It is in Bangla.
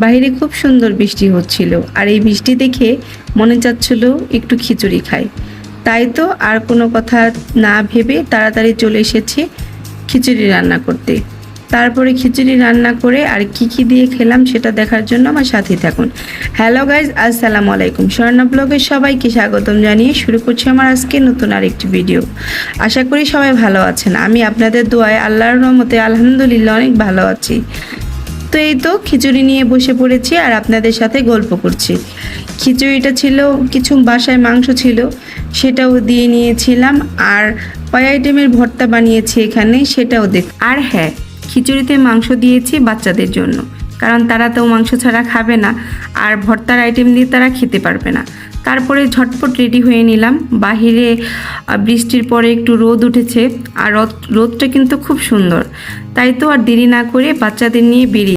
বাইরে খুব সুন্দর বৃষ্টি হচ্ছিল, আর এই বৃষ্টি দেখে মনে চাচ্ছিল একটু খিচুড়ি খাই। তাই তো আর কোনো কথা না ভেবে তাড়াতাড়ি চলে এসেছি খিচুড়ি রান্না করতে। তারপরে খিচুড়ি রান্না করে আর কি কি দিয়ে খেলাম সেটা দেখার জন্য আমার সাথে থাকুন। হ্যালো গাইজ, আসসালামু আলাইকুম। স্বর্ণা ব্লগের সবাইকে স্বাগতম জানিয়ে শুরু করছি আমার আজকে নতুন আরেকটি ভিডিও। আশা করি সবাই ভালো আছেন। আমি আপনাদের দোয়ায় আল্লাহর রহমতে আলহামদুলিল্লাহ অনেক ভালো আছি। তো এই তো খিচুড়ি নিয়ে বসে পড়েছি আর আপনাদের সাথে গল্প করছি। খিচুড়িটা ছিল, কিছু বাসায় মাংস ছিল সেটাও দিয়ে নিয়েছিলাম, আর কয় আইটেমের ভর্তা বানিয়েছি এখানে সেটাও দেখ। আর হ্যাঁ, খিচুড়িতে মাংস দিয়েছি বাচ্চাদের জন্য, কারণ তারা তো মাংস ছাড়া খাবে না, আর ভর্তার আইটেম দিয়ে তারা খেতে পারবে না। তারপরে ঝটপট রেডি হয়ে নিলাম। বাহিরে বৃষ্টির পরে একটু রোদ উঠেছে, আর রোদটা কিন্তু খুব সুন্দর। তাই তো আর দেরি না করে বাচ্চাদের নিয়ে বেরিয়ে